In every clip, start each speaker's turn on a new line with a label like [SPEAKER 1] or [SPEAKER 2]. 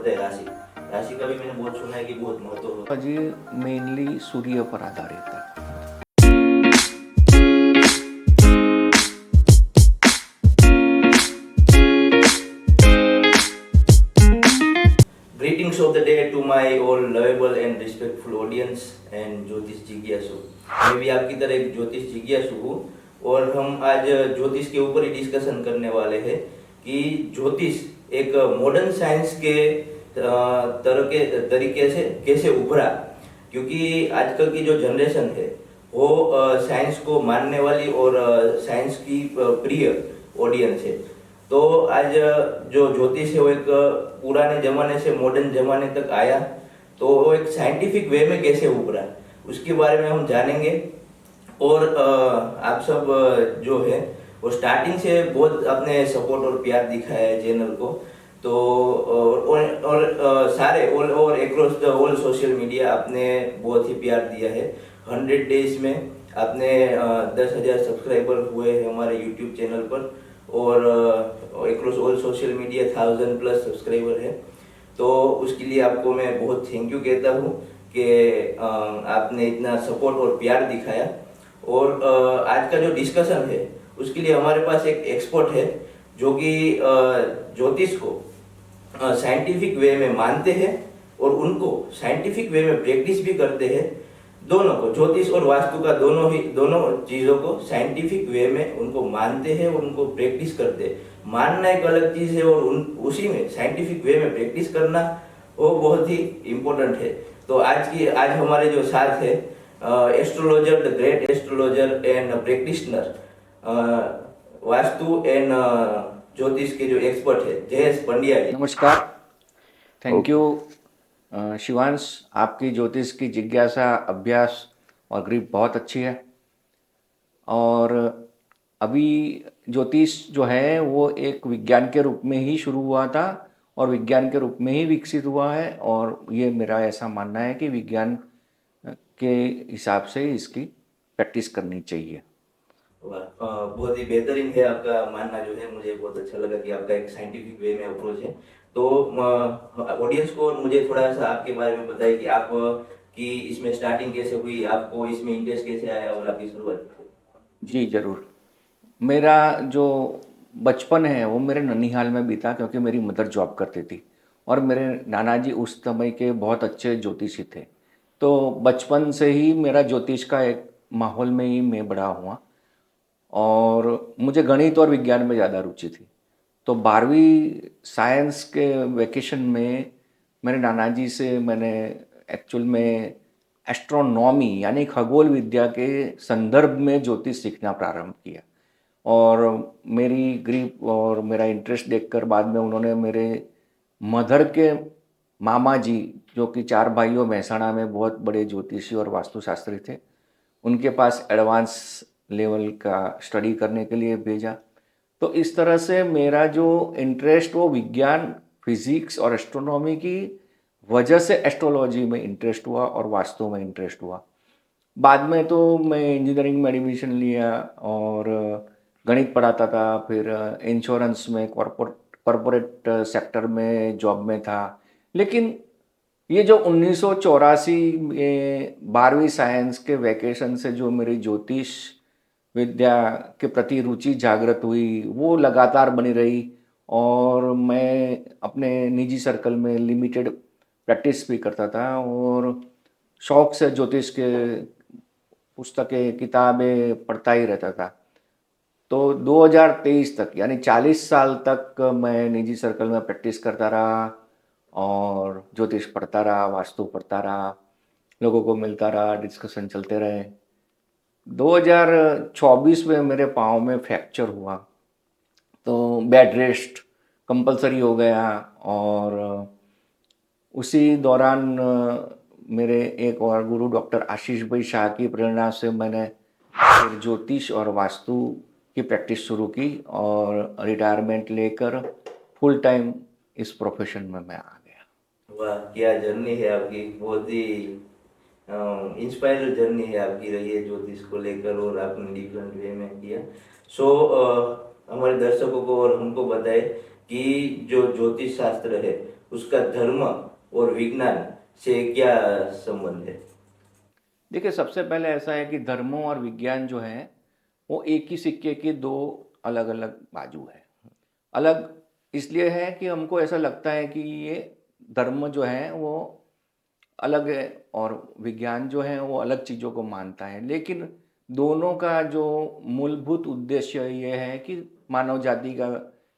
[SPEAKER 1] बताए राशि। राशि का भी मैंने बहुत सुना है कि बहुत महत्व होता
[SPEAKER 2] जी मेनली सूर्य पर आधारित है।
[SPEAKER 1] Greetings of the day to my all lovable and respectful audience and ज्योतिष जिज्ञासु। मैं भी आपकी तरह एक ज्योतिष जिज्ञासु हूँ और हम आज ज्योतिष के ऊपर ही डिस्कशन करने वाले हैं कि ज्योतिष एक मॉडर्न साइंस के तरह के तरीके से कैसे उभरा, क्योंकि आजकल की जो जनरेशन है वो साइंस को मानने वाली और साइंस की प्रिय ऑडियंस है। तो आज जो ज्योतिष है वो एक पुराने जमाने से मॉडर्न जमाने तक आया, तो वो एक साइंटिफिक वे में कैसे उभरा उसके बारे में हम जानेंगे। और आप सब जो है वो स्टार्टिंग से बहुत अपने सपोर्ट और प्यार दिखाया है चैनल को। तो सारे all over across the all social media आपने बहुत ही प्यार दिया है। 100 डेज में आपने 10,000 सब्सक्राइबर हुए हैं हमारे यूट्यूब चैनल पर और across all social media 1000+ subscriber है। तो उसके लिए आपको मैं बहुत थैंक यू कहता हूँ कि आपने इतना सपोर्ट और प्यार दिखाया। और आज का जो डिस्कशन है उसके लिए हमारे पास एक एक्सपर्ट है जो कि ज्योतिष को साइंटिफिक वे में मानते हैं और उनको साइंटिफिक वे में प्रैक्टिस भी करते हैं। दोनों को, ज्योतिष और वास्तु का दोनों चीज़ों को साइंटिफिक वे में उनको मानते हैं और उनको प्रैक्टिस करते हैं। मानना एक अलग चीज़ है और उसी में साइंटिफिक वे में प्रैक्टिस करना वो बहुत ही इम्पोर्टेंट है। तो आज हमारे जो साथ है astrologer, the great astrologer and practitioner, vastu and ज्योतिष के जो एक्सपर्ट है जयेश पंड्या जी।
[SPEAKER 2] नमस्कार, थैंक यू शिवांश। आपकी ज्योतिष की जिज्ञासा, अभ्यास और ग्रिप बहुत अच्छी है। और अभी ज्योतिष जो है वो एक विज्ञान के रूप में ही शुरू हुआ था और विज्ञान के रूप में ही विकसित हुआ है, और ये मेरा ऐसा मानना है कि विज्ञान के हिसाब से इसकी प्रैक्टिस करनी चाहिए।
[SPEAKER 1] बहुत ही बेहतरीन है आपका मानना जो है, मुझे बहुत अच्छा लगा कि आपका एक साइंटिफिक वे में अप्रोच है। तो ऑडियंस को मुझे थोड़ा सा आपके बारे में बताइए कि आप की इसमें स्टार्टिंग कैसे हुई, आपको इसमें इंटरेस्ट कैसे आया और आपकी शुरुआत।
[SPEAKER 2] जी ज़रूर। मेरा जो बचपन है वो मेरे ननिहाल में बीता, क्योंकि मेरी मदर जॉब करती थी और मेरे नाना जी उस समय के बहुत अच्छे ज्योतिषी थे। तो बचपन से ही मेरा ज्योतिष का एक माहौल में ही मैं बड़ा हुआ और मुझे गणित और विज्ञान में ज़्यादा रुचि थी। तो 12वीं साइंस के वैकेशन में मेरे नाना जी से मैंने एक्चुअल में एस्ट्रोनॉमी यानी खगोल विद्या के संदर्भ में ज्योतिष सीखना प्रारंभ किया। और मेरी ग्रीप और मेरा इंटरेस्ट देखकर बाद में उन्होंने मेरे मदर के मामा जी, जो कि 4 भाइयों महसाणा में बहुत बड़े ज्योतिषी और वास्तुशास्त्री थे, उनके पास एडवांस लेवल का स्टडी करने के लिए भेजा। तो इस तरह से मेरा जो इंटरेस्ट वो विज्ञान, फिजिक्स और एस्ट्रोनॉमी की वजह से एस्ट्रोलॉजी में इंटरेस्ट हुआ और वास्तु में इंटरेस्ट हुआ। बाद में तो मैं इंजीनियरिंग में एडमिशन लिया और गणित पढ़ाता था, फिर इंश्योरेंस में कॉरपोरेट सेक्टर में जॉब में था। लेकिन ये जो 1984 में 12वीं साइंस के वैकेशन से जो मेरी ज्योतिष विद्या के प्रति रुचि जागृत हुई वो लगातार बनी रही। और मैं अपने निजी सर्कल में लिमिटेड प्रैक्टिस भी करता था और शौक से ज्योतिष के पुस्तकें, किताबें पढ़ता ही रहता था। तो 2023 तक यानी 40 साल तक मैं निजी सर्कल में प्रैक्टिस करता रहा और ज्योतिष पढ़ता रहा, वास्तु पढ़ता रहा, लोगों को मिलता रहा, डिस्कशन चलते रहे। 2024 में मेरे पाँव में फ्रैक्चर हुआ, तो बेड रेस्ट कंपलसरी हो गया। और उसी दौरान मेरे एक और गुरु डॉक्टर आशीष भाई शाह की प्रेरणा से मैंने फिर ज्योतिष और वास्तु की प्रैक्टिस शुरू की और रिटायरमेंट लेकर फुल टाइम इस प्रोफेशन में मैं आ गया।
[SPEAKER 1] वाह, क्या जर्नी है आपकी, बहुत ही इंस्पायरल जर्नी है आपकी रही है ज्योतिष को लेकर और आपने डिफरेंट वे में किया। सो हमारे दर्शकों को और हमको बताए कि जो ज्योतिष शास्त्र है उसका धर्म और विज्ञान से क्या संबंध है?
[SPEAKER 2] देखिए, सबसे पहले ऐसा है कि धर्म और विज्ञान जो है वो एक ही सिक्के के दो अलग अलग बाजू है। अलग इसलिए है कि हमको ऐसा लगता है कि ये धर्म जो है वो अलग है और विज्ञान जो है वो अलग चीज़ों को मानता है, लेकिन दोनों का जो मूलभूत उद्देश्य ये है कि मानव जाति का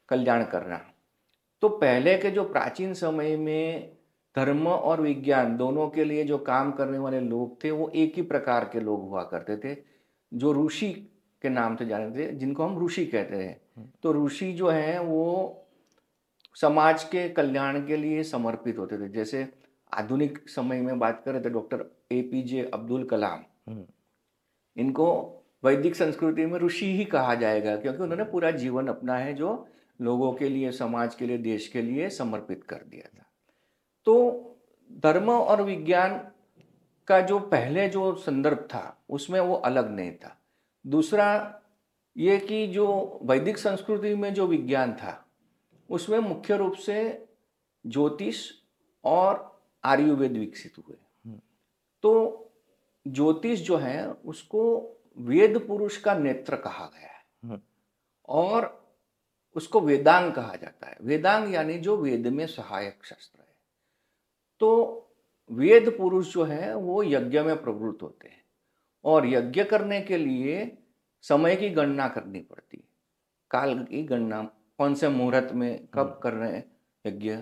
[SPEAKER 2] कल्याण करना। तो पहले के जो प्राचीन समय में धर्म और विज्ञान दोनों के लिए जो काम करने वाले लोग थे वो एक ही प्रकार के लोग हुआ करते थे, जो ऋषि के नाम से जाने थे, जिनको हम ऋषि कहते हैं। तो ऋषि जो हैं वो समाज के कल्याण के लिए समर्पित होते थे। जैसे आधुनिक समय में बात करें तो डॉक्टर एपीजे अब्दुल कलाम, इनको वैदिक संस्कृति में ऋषि ही कहा जाएगा, क्योंकि उन्होंने पूरा जीवन अपना है जो लोगों के लिए, समाज के लिए, देश के लिए समर्पित कर दिया था। तो धर्म और विज्ञान का जो पहले जो संदर्भ था उसमें वो अलग नहीं था। दूसरा ये कि जो वैदिक संस्कृति में जो विज्ञान था उसमें मुख्य रूप से ज्योतिष और आयुर्वेद विकसित हुए। तो ज्योतिष जो है उसको वेद पुरुष का नेत्र कहा गया है और उसको वेदांग कहा जाता है। वेदांग यानी जो वेद में सहायक शास्त्र है। तो वेद पुरुष जो है वो यज्ञ में प्रवृत्त होते हैं और यज्ञ करने के लिए समय की गणना करनी पड़ती है, काल की गणना, कौन से मुहूर्त में कब कर रहे हैं यज्ञ,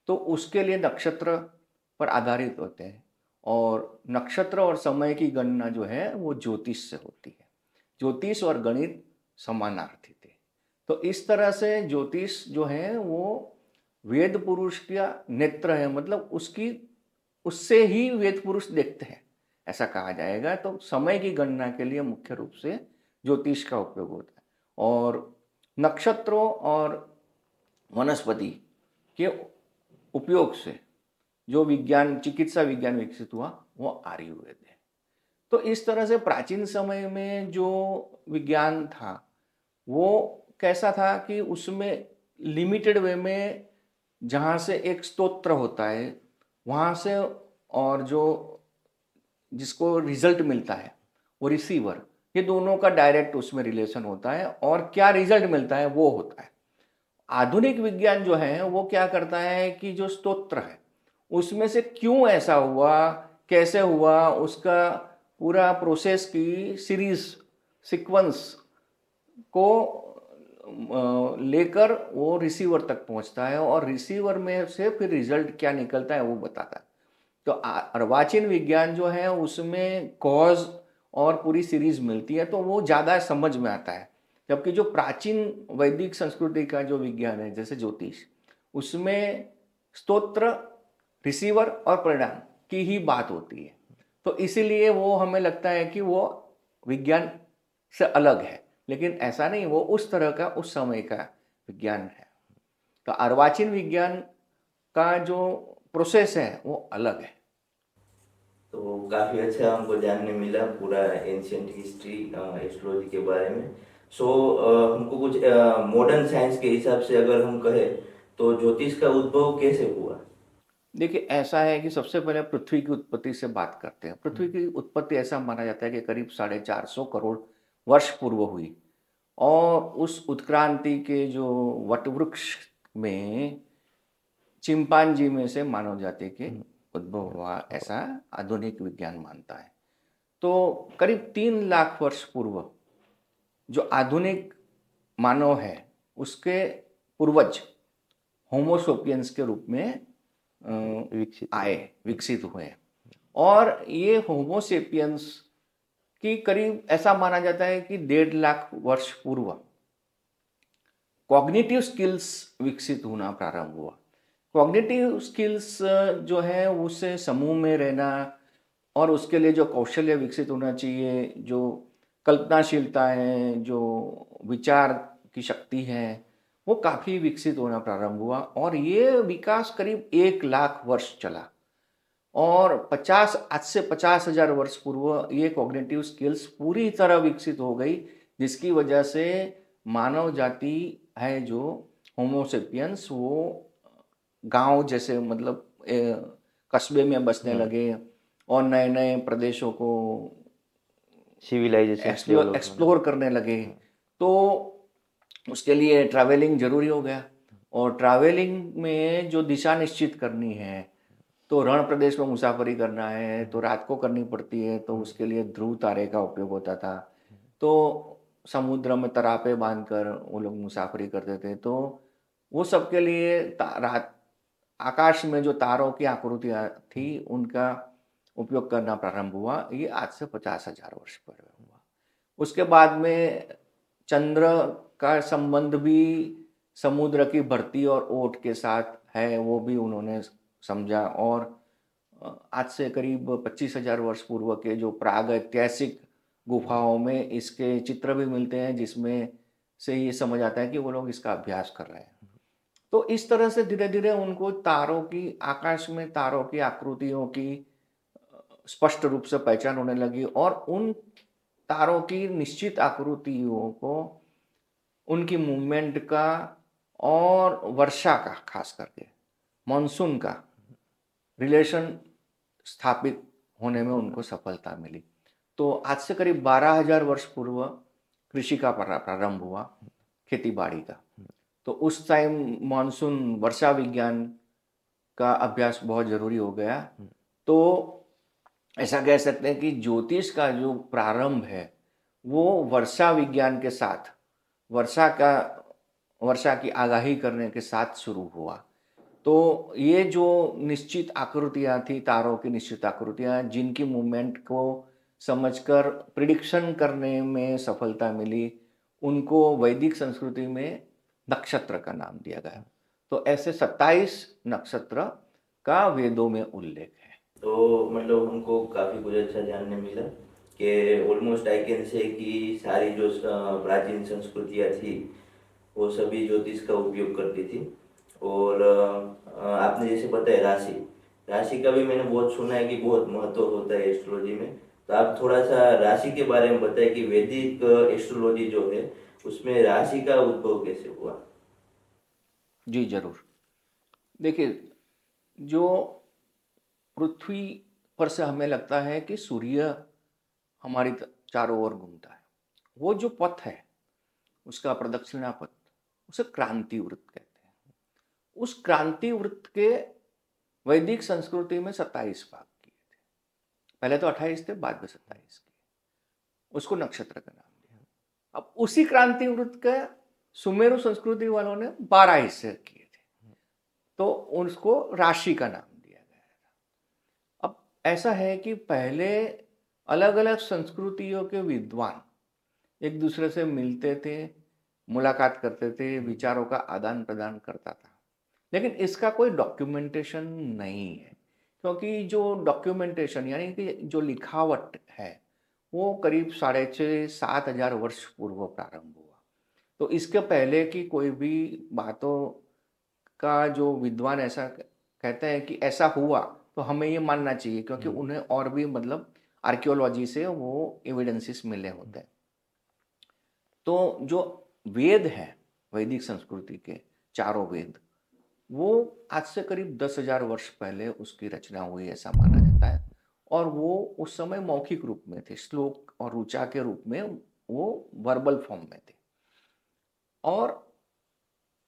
[SPEAKER 2] तो उसके लिए नक्षत्र पर आधारित होते हैं और नक्षत्र और समय की गणना जो है वो ज्योतिष से होती है। ज्योतिष और गणित समानार्थी थे। तो इस तरह से ज्योतिष जो है वो वेद पुरुष का नेत्र है, मतलब उससे ही वेद पुरुष देखते हैं, ऐसा कहा जाएगा। तो समय की गणना के लिए मुख्य रूप से ज्योतिष का उपयोग होता है और नक्षत्रों और वनस्पति के उपयोग से जो विज्ञान, चिकित्सा विज्ञान विकसित हुआ वो आयुर्वेद है। तो इस तरह से प्राचीन समय में जो विज्ञान था वो कैसा था कि उसमें लिमिटेड वे में, जहाँ से एक स्तोत्र होता है वहाँ से, और जो जिसको रिजल्ट मिलता है वो रिसीवर, ये दोनों का डायरेक्ट उसमें रिलेशन होता है और क्या रिजल्ट मिलता है वो होता है। आधुनिक विज्ञान जो है वो क्या करता है कि जो स्तोत्र है उसमें से क्यों ऐसा हुआ, कैसे हुआ, उसका पूरा प्रोसेस की सीरीज, सीक्वेंस को लेकर वो रिसीवर तक पहुंचता है और रिसीवर में से फिर रिजल्ट क्या निकलता है वो बताता है। तो अर्वाचीन विज्ञान जो है उसमें कॉज और पूरी सीरीज मिलती है, तो वो ज़्यादा समझ में आता है। जबकि जो प्राचीन वैदिक संस्कृति का जो विज्ञान है जैसे ज्योतिष, उसमें स्तोत्र, रिसीवर और परिणाम की ही बात होती है। तो इसीलिए वो हमें लगता है कि वो विज्ञान से अलग है, लेकिन ऐसा नहीं, वो उस तरह का उस समय का विज्ञान है। तो अर्वाचीन विज्ञान का जो प्रोसेस है वो अलग है।
[SPEAKER 1] तो काफ़ी अच्छा हमको जानने मिला पूरा एंशियंट हिस्ट्री एस्ट्रोलॉजी के बारे में। सो हमको कुछ मॉडर्न साइंस के हिसाब से अगर हम कहें तो ज्योतिष का उद्भव कैसे हुआ?
[SPEAKER 2] देखिए, ऐसा है कि सबसे पहले पृथ्वी की उत्पत्ति से बात करते हैं। पृथ्वी की उत्पत्ति ऐसा माना जाता है कि करीब 450 करोड़ वर्ष पूर्व हुई और उस उत्क्रांति के जो वटवृक्ष में चिंपांजी में से मानव जाति के उद्भव हुआ, ऐसा आधुनिक विज्ञान मानता है। तो करीब 3 लाख वर्ष पूर्व जो आधुनिक मानव है उसके पूर्वज होमोसोपियंस के रूप में विकसित हुए और ये होमोसेपियंस की करीब ऐसा माना जाता है कि 1.5 लाख वर्ष पूर्व कॉग्निटिव स्किल्स विकसित होना प्रारंभ हुआ। कॉग्निटिव स्किल्स जो है उससे समूह में रहना और उसके लिए जो कौशल्य विकसित होना चाहिए, जो कल्पनाशीलता है, जो विचार की शक्ति है, वो काफ़ी विकसित होना प्रारंभ हुआ और ये विकास करीब 1 लाख वर्ष चला और आज से 50,000 वर्ष पूर्व ये कॉग्निटिव स्किल्स पूरी तरह विकसित हो गई, जिसकी वजह से मानव जाति है जो होमोसेपियंस वो गांव जैसे मतलब कस्बे में बसने लगे और नए नए प्रदेशों को
[SPEAKER 1] सिविलाइजेशन डेवलप होना।
[SPEAKER 2] एक्सप्लोर करने लगे। तो उसके लिए ट्रैवलिंग जरूरी हो गया, और ट्रैवलिंग में जो दिशा निश्चित करनी है, तो रण प्रदेश में मुसाफरी करना है तो रात को करनी पड़ती है, तो उसके लिए ध्रुव तारे का उपयोग होता था। तो समुद्र में तरापे बांधकर वो लोग मुसाफरी करते थे। तो वो सबके लिए रात आकाश में जो तारों की आकृतियाँ थी उनका उपयोग करना प्रारंभ हुआ। ये आज से 50,000 वर्ष पहले हुआ। उसके बाद में चंद्र का संबंध भी समुद्र की भरती और ओट के साथ है, वो भी उन्होंने समझा। और आज से करीब 25,000 वर्ष पूर्व के जो प्राग ऐतिहासिक गुफाओं में इसके चित्र भी मिलते हैं, जिसमें से ये समझ आता है कि वो लोग इसका अभ्यास कर रहे हैं। तो इस तरह से धीरे धीरे उनको तारों की, आकाश में तारों की आकृतियों की स्पष्ट रूप से पहचान होने लगी, और उन तारों की निश्चित आकृतियों को, उनकी मूवमेंट का और वर्षा का, खास करके मॉनसून का रिलेशन स्थापित होने में उनको सफलता मिली। तो आज से करीब 12,000 वर्ष पूर्व कृषि का प्रारंभ हुआ, खेती बाड़ी का। तो उस टाइम मॉनसून, वर्षा विज्ञान का अभ्यास बहुत जरूरी हो गया। तो ऐसा कह सकते हैं कि ज्योतिष का जो प्रारंभ है वो वर्षा विज्ञान के साथ, वर्षा की आगाही करने के साथ शुरू हुआ। तो ये जो निश्चित आकृतियाँ थी, तारों की निश्चित आकृतियाँ, जिनकी मूवमेंट को समझकर प्रिडिक्शन करने में सफलता मिली, उनको वैदिक संस्कृति में नक्षत्र का नाम दिया गया। तो ऐसे 27 नक्षत्र का वेदों में उल्लेख है।
[SPEAKER 1] तो मतलब हमको काफ़ी कुछ अच्छा जानने मिला कि ऑलमोस्ट आई कैन से कि सारी जो प्राचीन संस्कृतियाँ थी वो सभी ज्योतिष का उपयोग करती थी। और आपने जैसे बताया राशि, राशि का भी मैंने बहुत सुना है कि बहुत महत्व होता है एस्ट्रोलॉजी में। तो आप थोड़ा सा राशि के बारे में बताएं कि वैदिक एस्ट्रोलॉजी जो है उसमें राशि का उद्भव कैसे हुआ।
[SPEAKER 2] जी जरूर। देखिए, जो पृथ्वी पर से हमें लगता है कि सूर्य हमारी चारों ओर घूमता है, वो जो पथ है उसका प्रदक्षिणा पथ, उसे क्रांति वृत्त कहते हैं। उस क्रांति वृत्त के वैदिक संस्कृति में 27 भाग किए थे। पहले तो 28 थे, बाद में 27 किए, उसको नक्षत्र का नाम दिया। अब उसी क्रांति वृत्त का सुमेरु संस्कृति वालों ने 12 हिस्से किए थे, तो उसको राशि का नाम दिया गया था। अब ऐसा है कि पहले अलग अलग संस्कृतियों के विद्वान एक दूसरे से मिलते थे, मुलाकात करते थे, विचारों का आदान प्रदान करता था। लेकिन इसका कोई डॉक्यूमेंटेशन नहीं है, क्योंकि जो डॉक्यूमेंटेशन यानी कि जो लिखावट है वो करीब 6,500-7,000 वर्ष पूर्व प्रारंभ हुआ। तो इसके पहले की कोई भी बातों का जो विद्वान ऐसा कहते हैं कि ऐसा हुआ, तो हमें ये मानना चाहिए, क्योंकि उन्हें और भी मतलब आर्कियोलॉजी से वो एविडेंसेस मिले होते हैं। तो जो वेद हैं वैदिक संस्कृति के, चारों वेद, वो आज से करीब 10,000 वर्ष पहले उसकी रचना हुई ऐसा माना जाता है। और वो उस समय मौखिक रूप में थे, श्लोक और ऋचा के रूप में, वो वर्बल फॉर्म में थे। और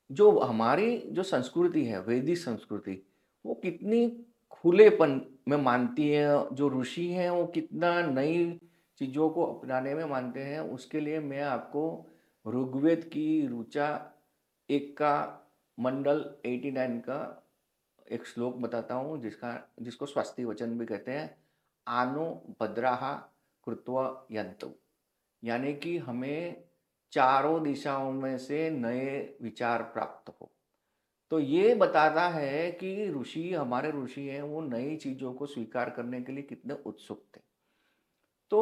[SPEAKER 2] जो हमारी जो संस्कृति है, वैदिक संस्कृति, वो कितनी खुलेपन में मानती है, जो ऋषि हैं वो कितना नई चीज़ों को अपनाने में मानते हैं, उसके लिए मैं आपको ऋग्वेद की ऋचा 1 का मंडल 89 का एक श्लोक बताता हूँ, जिसको स्वस्ति वचन भी कहते हैं। आनो भद्राहा कृत्वा यन्तु, यानी कि हमें चारों दिशाओं में से नए विचार प्राप्त हो। तो ये बताता है कि ऋषि, हमारे ऋषि हैं, वो नई चीज़ों को स्वीकार करने के लिए कितने उत्सुक थे। तो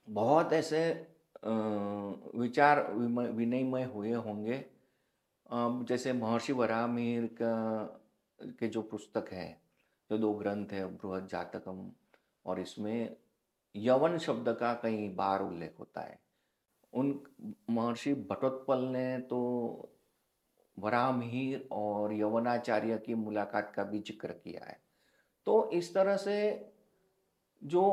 [SPEAKER 2] बहुत ऐसे विचार विनिमय हुए होंगे। जैसे महर्षि वराहमिहिर का के जो पुस्तक है, जो 2 ग्रंथ है, बृहद जातकम, और इसमें यवन शब्द का कई बार उल्लेख होता है। उन महर्षि भट्टोत्पल ने तो वराहमिहिर और यवनाचार्य की मुलाकात का भी जिक्र किया है। तो इस तरह से जो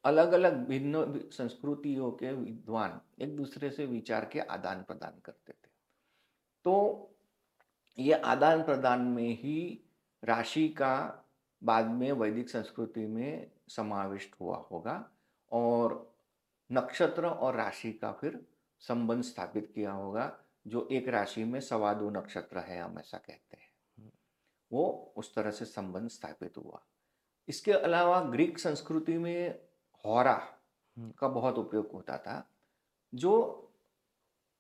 [SPEAKER 2] अलग अलग भिन्न संस्कृतियों के विद्वान एक दूसरे से विचार के आदान प्रदान करते थे। तो ये आदान प्रदान में ही राशि का बाद में वैदिक संस्कृति में समाविष्ट हुआ होगा और नक्षत्र और राशि का फिर संबंध स्थापित किया होगा। जो एक राशि में 2.25 नक्षत्र है, हम ऐसा कहते हैं, वो उस तरह से संबंध स्थापित हुआ। इसके अलावा ग्रीक संस्कृति में होरा का बहुत उपयोग होता था, जो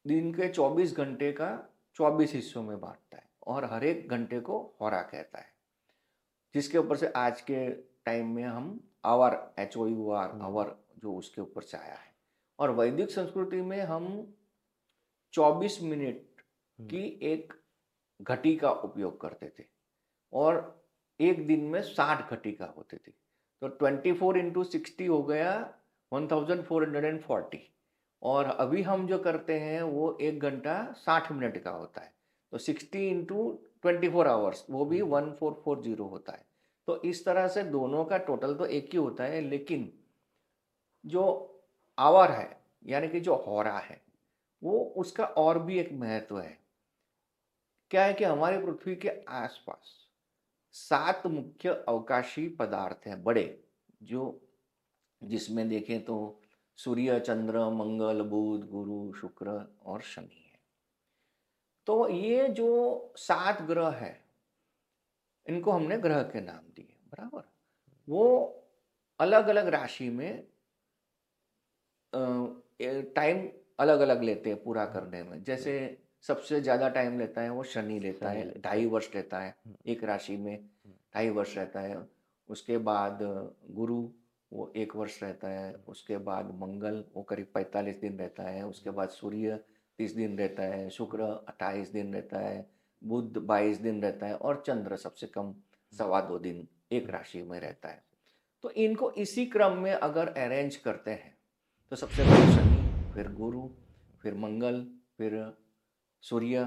[SPEAKER 2] दिन के 24 घंटे का 24 हिस्सों में बांटता है और हर एक घंटे को होरा कहता है, जिसके ऊपर से आज के टाइम में हम आवर HOUR आवर जो उसके ऊपर से आया है। और वैदिक संस्कृति में हम 24 मिनट की एक घटी का उपयोग करते थे और एक दिन में 60 घटिका होती थी। तो 24 इंटू 60 हो गया 1440 और अभी हम जो करते हैं वो 1 घंटा 60 मिनट का होता है। तो 60 इंटू 24 आवर्स वो भी 1440 होता है। तो इस तरह से दोनों का टोटल तो एक ही होता है, लेकिन जो आवर है यानी कि जो होरा है वो उसका और भी एक महत्व है। क्या है कि हमारी पृथ्वी के आसपास 7 मुख्य अवकाशी पदार्थ हैं बड़े, जो जिसमें देखें तो सूर्य, चंद्र, मंगल, बुध, गुरु, शुक्र और शनि है। तो ये जो 7 ग्रह है इनको हमने ग्रह के नाम दिए, बराबर। वो अलग अलग राशि में टाइम अलग अलग लेते हैं पूरा करने में। जैसे सबसे ज़्यादा टाइम लेता है वो शनि लेता है, 2.5 वर्ष लेता है एक राशि में, 2.5 वर्ष रहता है। उसके बाद गुरु वो 1 वर्ष रहता है। उसके बाद मंगल वो करीब 45 दिन रहता है। उसके बाद सूर्य 30 दिन रहता है, शुक्र 28 दिन रहता है, बुध 22 दिन रहता है और चंद्र सबसे कम 2.25 दिन एक राशि में रहता है। तो इनको इसी क्रम में अगर अरेंज करते हैं तो सबसे पहले शनि, फिर गुरु, फिर मंगल, फिर सूर्य,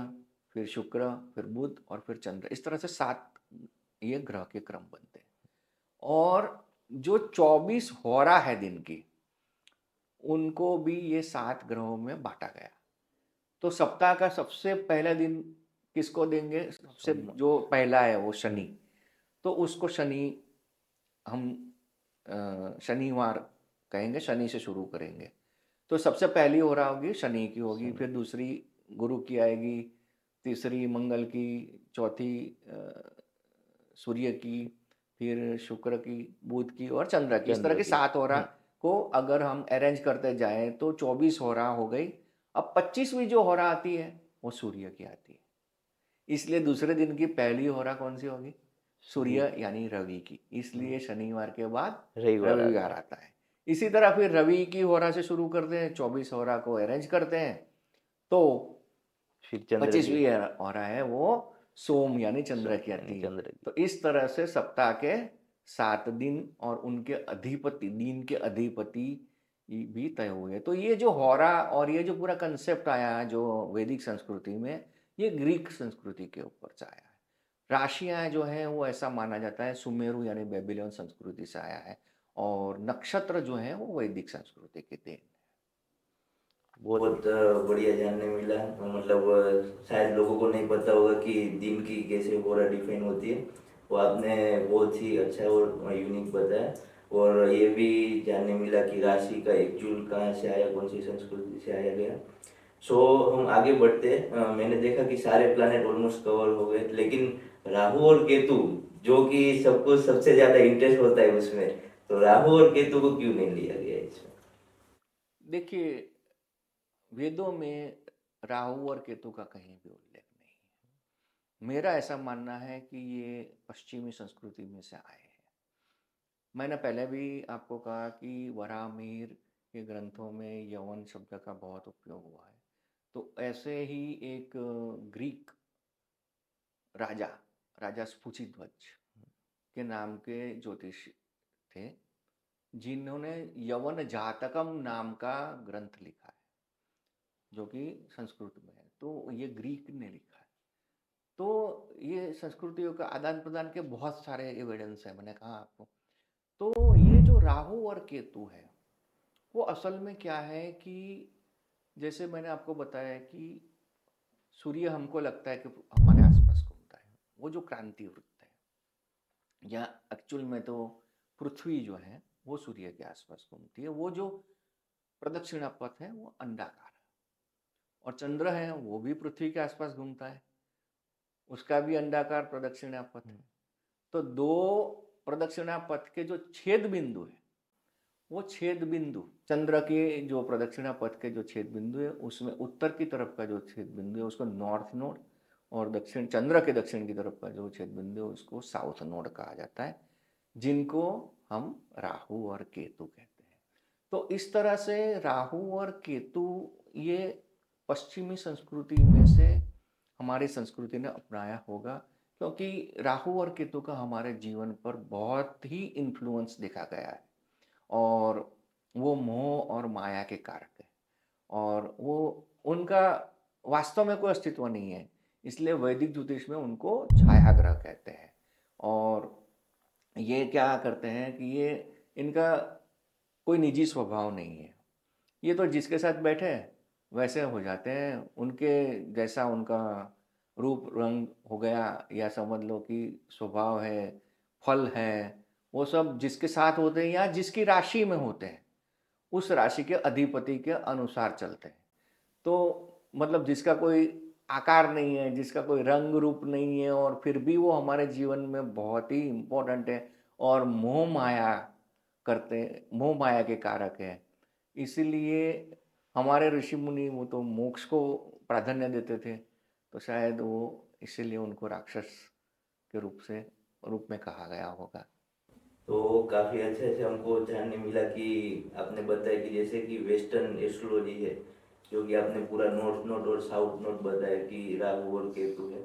[SPEAKER 2] फिर शुक्र, फिर बुध और फिर चंद्र, इस तरह से 7 ये ग्रह के क्रम बनते हैं। और जो 24 होरा है दिन की, उनको भी ये 7 ग्रहों में बांटा गया। तो सप्ताह का सबसे पहला दिन किसको देंगे? सबसे जो पहला है वो शनि। तो उसको शनि हम शनिवार कहेंगे, शनि से शुरू करेंगे। तो सबसे पहली हो रहा होगी शनि की होगी, फिर दूसरी गुरु की आएगी, तीसरी मंगल की, चौथी सूर्य की, फिर शुक्र की, बुध की और चंद्र की। इस तरह की 7 होरा को अगर हम अरेंज करते जाएं तो 24 होरा हो गई। अब 25वीं जो होरा आती है वो सूर्य की आती है, इसलिए दूसरे दिन की पहली होरा कौन सी होगी? सूर्य यानी रवि की। इसलिए शनिवार के बाद रविवार आता है। इसी तरह फिर रवि की होरा से शुरू करते हैं, 24 होरा को अरेंज करते हैं, तो 25वीं होरा है वो सोम यानी चंद्र की आती है। तो इस तरह से सप्ताह के 7 दिन और उनके अधिपति, दिन के अधिपति भी तय हुए। तो ये जो होरा और ये जो पूरा कंसेप्ट आया जो वैदिक संस्कृति में, ये ग्रीक संस्कृति के ऊपर से आया है। राशियां जो हैं वो ऐसा माना जाता है सुमेरु यानी बेबीलोन संस्कृति से आया है, और नक्षत्र जो है वो वैदिक संस्कृति के देन है।
[SPEAKER 1] बहुत बढ़िया जानने मिला। मतलब शायद लोगों को नहीं पता होगा कि दिन की कैसे होरा डिफाइन होती है, वो आपने बहुत ही अच्छा और यूनिक बताया। और ये भी जानने मिला कि राशि का एक जूल कहाँ से आया, कौन सी संस्कृति से आया गया। सो हम आगे बढ़ते हैं। मैंने देखा कि सारे प्लैनेट ऑलमोस्ट कवर हो गए, लेकिन राहु और केतु जो कि सबको सबसे ज्यादा इंटरेस्ट होता है उसमें, तो राहु और केतु को क्यों नहीं लिया गया इसमें?
[SPEAKER 2] देखिए, वेदों में राहु और केतु का कहीं भी उल्लेख नहीं है। मेरा ऐसा मानना है कि ये पश्चिमी संस्कृति में से आए हैं। मैंने पहले भी आपको कहा कि वराहमिहिर के ग्रंथों में यवन शब्द का बहुत उपयोग हुआ है। तो ऐसे ही एक ग्रीक राजा, राजा स्फुचिध्वज के नाम के ज्योतिष थे, जिन्होंने यवन जातकम नाम का ग्रंथ लिखा है, जो कि संस्कृत में है। तो ये ग्रीक ने लिखा है। तो ये संस्कृतियों का आदान प्रदान के बहुत सारे एविडेंस है, मैंने कहा आपको। तो ये जो राहु और केतु है, वो असल में क्या है कि जैसे मैंने आपको बताया कि सूर्य हमको लगता है कि हमारे आसपास घूमता है, वो जो क्रांति वृत्त है, या एक्चुअल में तो पृथ्वी जो है वो सूर्य के आसपास घूमती है। वो जो प्रदक्षिणा पथ है वो अंडाकार है, और चंद्र है वो भी पृथ्वी के आसपास घूमता है, उसका भी अंडाकार प्रदक्षिणा पथ है। तो दो प्रदक्षिणा पथ के जो छेद बिंदु है, वो छेद बिंदु चंद्र के जो प्रदक्षिणा पथ के जो छेद बिंदु है, उसमें उत्तर की तरफ का जो छेद बिंदु है उसको नॉर्थ नोड, और दक्षिण चंद्र के दक्षिण की तरफ का जो छेद बिंदु है उसको साउथ नोड कहा जाता है, जिनको हम राहु और केतु कहते हैं। तो इस तरह से राहु और केतु ये पश्चिमी संस्कृति में से हमारी संस्कृति ने अपनाया होगा, क्योंकि राहु और केतु का हमारे जीवन पर बहुत ही इन्फ्लुएंस देखा गया है, और वो मोह और माया के कारक है, और वो उनका वास्तव में कोई अस्तित्व नहीं है, इसलिए वैदिक ज्योतिष में उनको छाया ग्रह कहते हैं। और ये क्या करते हैं कि ये इनका कोई निजी स्वभाव नहीं है, ये तो जिसके साथ बैठे वैसे हो जाते हैं, उनके जैसा उनका रूप रंग हो गया, या समझ लो कि स्वभाव है, फल है, वो सब जिसके साथ होते हैं या जिसकी राशि में होते हैं, उस राशि के अधिपति के अनुसार चलते हैं। तो मतलब जिसका कोई आकार नहीं है, जिसका कोई रंग रूप नहीं है, और फिर भी वो हमारे जीवन में बहुत ही इम्पोर्टेंट है, और मोह माया के कारक है। इसीलिए हमारे ऋषि मुनि वो तो मोक्ष को प्राधान्य देते थे, तो शायद वो इसीलिए उनको राक्षस के रूप में कहा गया होगा।
[SPEAKER 1] तो काफ़ी अच्छे से हमको जानने मिला कि आपने बताया कि जैसे कि वेस्टर्न एस्ट्रोलॉजी है, जो कि आपने पूरा नॉर्थ नोड और साउथ नोड बताया कि राहु और केतु है।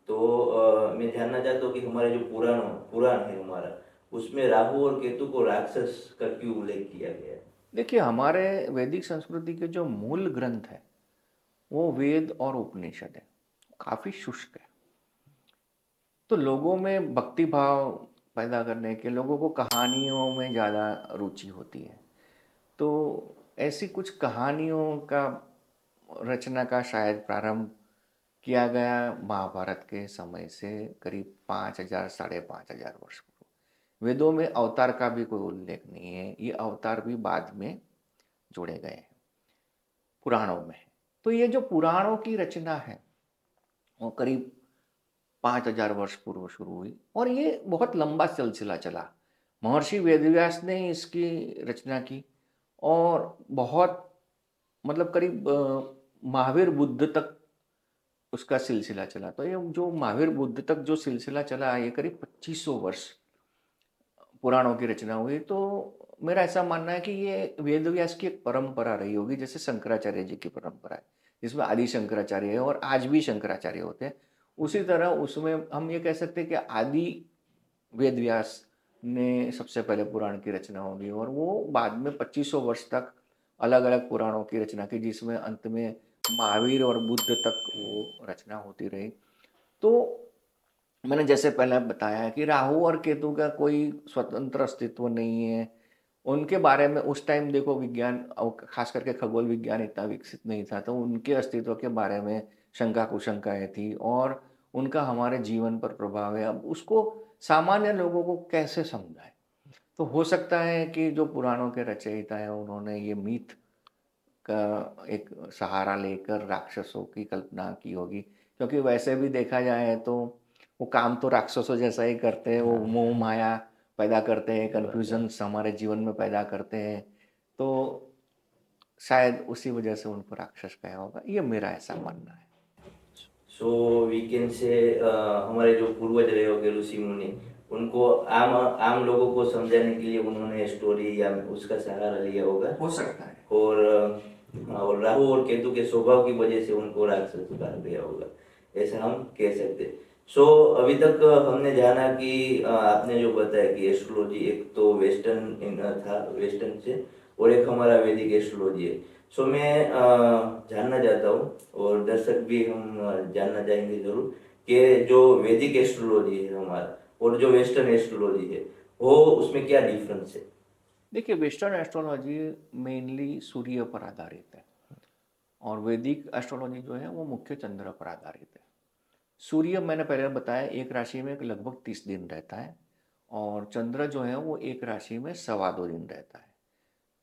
[SPEAKER 1] तो मैं जानना चाहता हूँ कि हमारे जो पुराण है हमारा, उसमें राहु और केतु को राक्षस का क्यों उल्लेख किया गया है?
[SPEAKER 2] देखिए, हमारे वैदिक संस्कृति के जो मूल ग्रंथ है वो वेद और उपनिषद है, काफ़ी शुष्क है। तो लोगों में भक्ति भाव पैदा करने के, लोगों को कहानियों में ज़्यादा रुचि होती है, तो ऐसी कुछ कहानियों का रचना का शायद प्रारंभ किया गया महाभारत के समय से करीब 5,000 5,500 वर्ष पूर्व। वेदों में अवतार का भी कोई उल्लेख नहीं है, ये अवतार भी बाद में जोड़े गए हैं पुराणों में। तो ये जो पुराणों की रचना है वो करीब 5,000 वर्ष पूर्व शुरू हुई, और ये बहुत लंबा सिलसिला चला। महर्षि वेदव्यास ने इसकी रचना की, और बहुत मतलब करीब महावीर बुद्ध तक उसका सिलसिला चला। तो ये जो महावीर बुद्ध तक जो सिलसिला चला, ये करीब 2500 वर्ष पुराणों की रचना हुई। तो मेरा ऐसा मानना है कि ये वेदव्यास की एक परंपरा रही होगी, जैसे शंकराचार्य जी की परंपरा है, जिसमें आदि शंकराचार्य है और आज भी शंकराचार्य होते हैं। उसी तरह उसमें हम ये कह सकते हैं कि आदि वेदव्यास ने सबसे पहले पुराण की रचना होगी, और वो बाद में 2500 वर्ष तक अलग अलग पुराणों की रचना की, जिसमें अंत में महावीर और बुद्ध तक वो रचना होती रही। तो मैंने जैसे पहले बताया कि राहु और केतु का कोई स्वतंत्र अस्तित्व नहीं है। उनके बारे में उस टाइम देखो विज्ञान और खास करके खगोल विज्ञान इतना विकसित नहीं था, तो उनके अस्तित्व के बारे में शंका कुशंकाएँ थी, और उनका हमारे जीवन पर प्रभाव है। अब उसको सामान्य लोगों को कैसे समझाएँ? तो हो सकता है कि जो पुराणों के रचयिता हैं उन्होंने ये मिथ का एक सहारा लेकर राक्षसों की कल्पना की होगी, क्योंकि वैसे भी देखा जाए तो वो काम तो राक्षसों जैसा ही करते हैं, वो मोह माया पैदा करते हैं, कन्फ्यूजन्स हमारे जीवन में पैदा करते हैं, तो शायद उसी वजह से उनको राक्षस कहा होगा, ये मेरा ऐसा मानना है।
[SPEAKER 1] सो वी कैन से हमारे जो पूर्वज रहे होंगे ऋषि मुनि, उनको आम आम लोगों को समझाने के लिए उन्होंने स्टोरी या उसका सहारा लिया होगा।
[SPEAKER 2] हो सकता है।
[SPEAKER 1] और राहु और केतु के स्वभाव की वजह से उनको राक्षस कहा गया होगा, ऐसा हम कह सकते हैं। सो अभी तक हमने जाना कि आपने जो बताया कि एस्ट्रोलॉजी एक तो वेस्टर्न था, वेस्टर्न से, और एक हमारा वैदिक एस्ट्रोलॉजी है। मैं जानना चाहता हूँ, और दर्शक भी हम जानना चाहेंगे ज़रूर, कि जो वैदिक एस्ट्रोलॉजी है हमारा और जो वेस्टर्न एस्ट्रोलॉजी है वो उसमें क्या डिफरेंस है?
[SPEAKER 2] देखिए, वेस्टर्न एस्ट्रोलॉजी मेनली सूर्य पर आधारित है और वैदिक एस्ट्रोलॉजी जो है वो मुख्य चंद्र पर आधारित है। सूर्य मैंने पहले बताया एक राशि में लगभग 30 दिन रहता है और चंद्र जो है वो एक राशि में 2.25 दिन रहता है।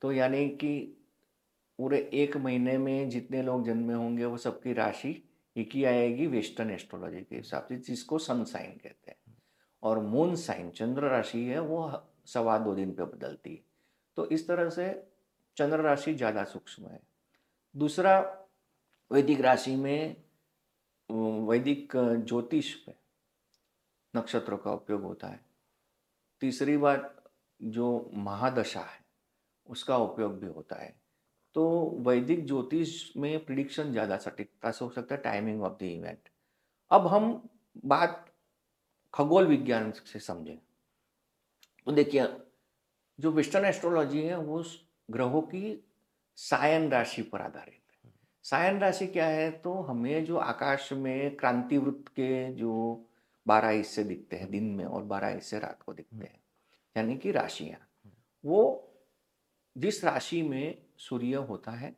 [SPEAKER 2] तो यानी कि पूरे एक महीने में जितने लोग जन्मे होंगे वो सबकी राशि एक ही आएगी वेस्टर्न एस्ट्रोलॉजी के हिसाब से, जिसको सन साइन कहते हैं। और मून साइन चंद्र राशि है वो 2.25 दिन पे बदलती है। तो इस तरह से चंद्र राशि ज़्यादा सूक्ष्म है। दूसरा, वैदिक राशि में वैदिक ज्योतिष पे नक्षत्रों का उपयोग होता है। तीसरी बात, जो महादशा है उसका उपयोग भी होता है। तो वैदिक ज्योतिष में प्रिडिक्शन ज़्यादा सटीकता से हो सकता है, टाइमिंग ऑफ द इवेंट। अब हम बात खगोल विज्ञान से समझें तो देखिए, जो वेस्टर्न एस्ट्रोलॉजी है वो ग्रहों की सायन राशि पर आधारित है। सायन राशि क्या है, तो हमें जो आकाश में क्रांतिवृत्त के जो 12 हिस्से दिखते हैं दिन में और 12 हिस्से रात को दिखते हैं, यानी कि राशियां, वो जिस राशि में सूर्य होता है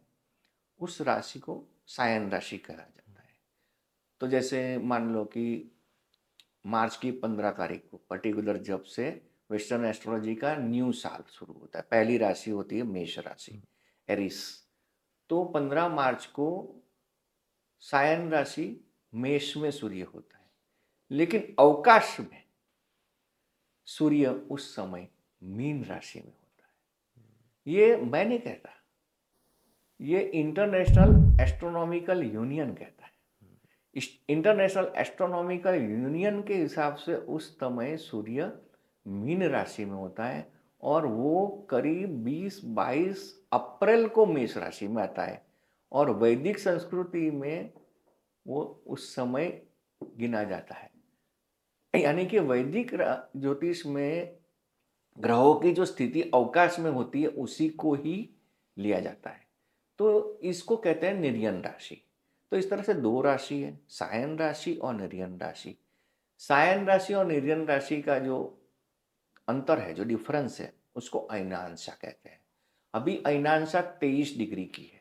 [SPEAKER 2] उस राशि को सायन राशि कहा जाता है। तो जैसे मान लो कि मार्च की 15 तारीख को पर्टिकुलर जब से वेस्टर्न एस्ट्रोलॉजी का न्यू साल शुरू होता है, पहली राशि होती है मेष राशि, एरिस। तो 15 मार्च को सायन राशि मेष में सूर्य होता है, लेकिन अवकाश में सूर्य उस समय मीन राशि में होता है। ये मैं नहीं कहता, ये इंटरनेशनल एस्ट्रोनॉमिकल यूनियन कहता है। इंटरनेशनल एस्ट्रोनॉमिकल यूनियन के हिसाब से उस समय सूर्य मीन राशि में होता है और वो करीब 20-22 अप्रैल को मेष राशि में आता है। और वैदिक संस्कृति में वो उस समय गिना जाता है। यानी कि वैदिक ज्योतिष में ग्रहों की जो स्थिति अवकाश में होती है उसी को ही लिया जाता है। तो इसको कहते हैं निर्यन राशि। तो इस तरह से दो राशि है, सायन राशि और निर्यन राशि। सायन राशि और निर्यन राशि का जो अंतर है, जो डिफरेंस है, उसको अयनांशा कहते हैं। अभी अयनांशा 23 डिग्री की है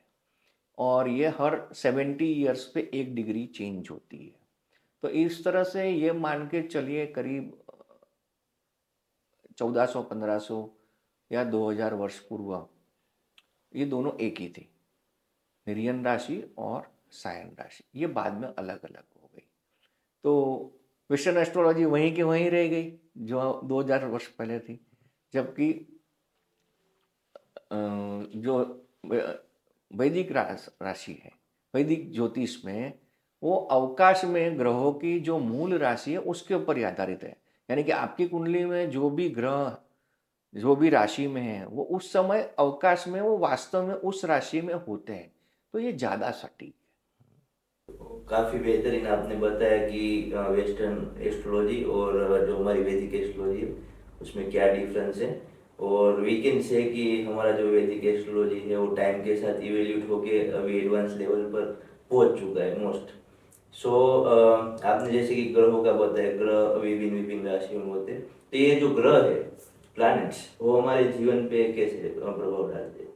[SPEAKER 2] और ये हर 70 ईयर्स पे 1 डिग्री चेंज होती है। तो इस तरह से ये मान के चलिए करीब 1400-1500 या 2000 वर्ष पूर्व ये दोनों एक ही थी, निर्यन राशि और सायन राशि। ये बाद में अलग अलग हो गई। तो वेस्टर्न एस्ट्रोलॉजी वहीं की वहीं रह गई जो 2000 वर्ष पहले थी, जबकि जो वैदिक राशि है, वैदिक ज्योतिष में वो अवकाश में ग्रहों की जो मूल राशि है उसके ऊपर ही आधारित है। यानी कि आपकी कुंडली में जो भी ग्रह जो भी राशि में है वो उस समय अवकाश में वो वास्तव में उस राशि में होते हैं। तो ये ज़्यादा सटीक
[SPEAKER 1] काफ़ी बेहतरीन आपने बताया कि वेस्टर्न एस्ट्रोलॉजी और जो हमारी वैदिक एस्ट्रोलॉजी है उसमें क्या डिफरेंस है। और वी कैन से कि हमारा जो वैदिक एस्ट्रोलॉजी है वो टाइम के साथ इवेल्यूट होके अभी एडवांस लेवल पर पहुंच चुका है मोस्ट। सो आपने जैसे कि ग्रहों का बताया, ग्रह विभिन्न विभिन्न राशियों में होते हैं, तो ये जो ग्रह है, प्लैनेट्स, वो हमारे जीवन पे कैसे प्रभाव डालते हैं?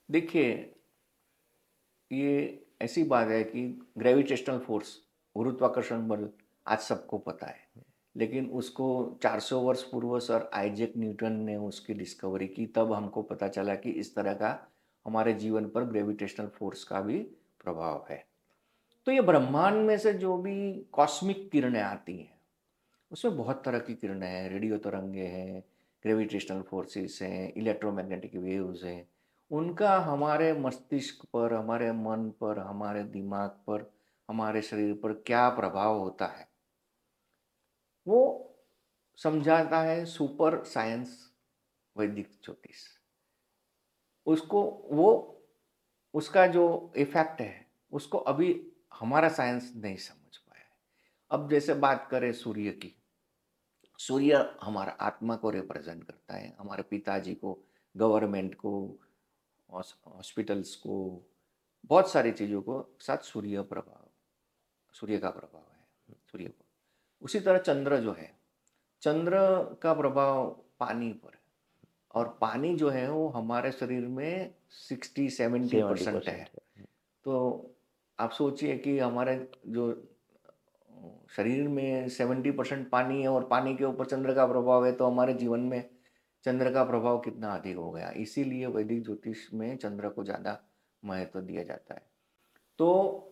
[SPEAKER 2] देखिए, ये ऐसी बात है कि ग्रेविटेशनल फोर्स, गुरुत्वाकर्षण बल आज सबको पता है, लेकिन उसको 400 वर्ष पूर्व सर आइजैक न्यूटन ने उसकी डिस्कवरी की, तब हमको पता चला कि इस तरह का हमारे जीवन पर ग्रेविटेशनल फोर्स का भी प्रभाव है। तो ये ब्रह्मांड में से जो भी कॉस्मिक किरणें आती हैं उसमें बहुत तरह की किरणें हैं, रेडियो तरंगे हैं, ग्रेविटेशनल फोर्सेस हैं, इलेक्ट्रोमैग्नेटिक वेव्स हैं। उनका हमारे मस्तिष्क पर, हमारे मन पर, हमारे दिमाग पर, हमारे शरीर पर क्या प्रभाव होता है वो समझाता है सुपर साइंस, वैदिक ज्योतिष। उसको वो उसका जो इफेक्ट है उसको अभी हमारा साइंस नहीं समझ पाया है। अब जैसे बात करें सूर्य की, सूर्य हमारा आत्मा को रिप्रेजेंट करता है, हमारे पिताजी को, गवर्नमेंट को, हॉस्पिटल्स को, बहुत सारी चीज़ों को साथ सूर्य का प्रभाव है। सूर्य पर। उसी तरह चंद्र जो है, चंद्र का प्रभाव पानी पर है, और पानी जो है वो हमारे शरीर में 60-70% है। तो आप सोचिए कि हमारे जो शरीर में 70% पानी है और पानी के ऊपर चंद्र का प्रभाव है, तो हमारे जीवन में चंद्र का प्रभाव कितना अधिक हो गया। इसीलिए वैदिक ज्योतिष में चंद्र को ज़्यादा महत्व दिया जाता है। तो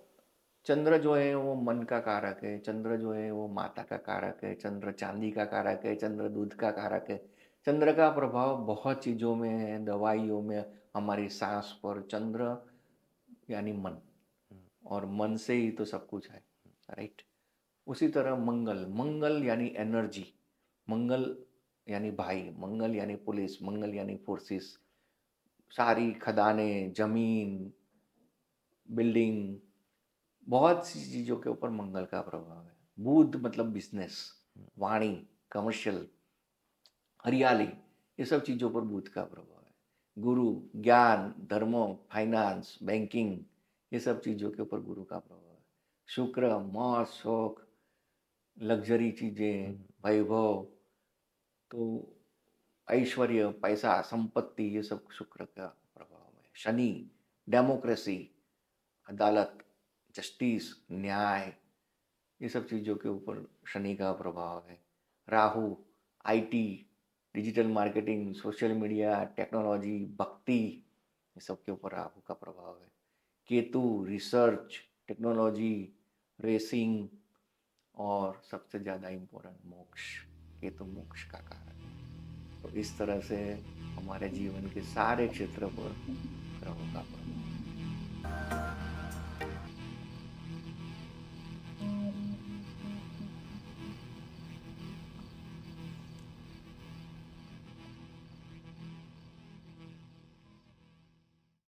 [SPEAKER 2] चंद्र जो है वो मन का कारक है, चंद्र जो है वो माता का कारक है, चंद्र चांदी का कारक है, चंद्र दूध का कारक है। चंद्र का प्रभाव बहुत चीज़ों में है, दवाइयों में, हमारी सांस पर। चंद्र यानी मन, और मन से ही तो सब कुछ है, राइट। उसी तरह मंगल, मंगल यानी एनर्जी, मंगल यानी भाई, मंगल यानी पुलिस, मंगल यानी फोर्सेस, सारी खदानें, जमीन, बिल्डिंग, बहुत सी चीज़ों के ऊपर मंगल का प्रभाव है। बुध मतलब बिजनेस, वाणी, कमर्शियल, हरियाली, ये सब चीज़ों पर बुध का प्रभाव है। गुरु, ज्ञान, धर्म, फाइनेंस, बैंकिंग, ये सब चीज़ों के ऊपर गुरु का प्रभाव है। शुक्र, मौज, शौक, लग्जरी चीज़ें, वैभव, तो ऐश्वर्य, पैसा, संपत्ति, ये सब शुक्र का प्रभाव है। शनि, डेमोक्रेसी, अदालत, जस्टिस, न्याय, ये सब चीज़ों के ऊपर शनि का प्रभाव है। Rahu, IT, digital marketing, social media, technology, भक्ति, ये सब के ऊपर राहु का प्रभाव है। केतु, रिसर्च, टेक्नोलॉजी, रेसिंग, और सबसे ज़्यादा इम्पोर्टेंट मोक्ष, केतु मोक्ष का कारक है। तो इस तरह से हमारे जीवन के सारे क्षेत्र पर ग्रहों का प्रभाव है।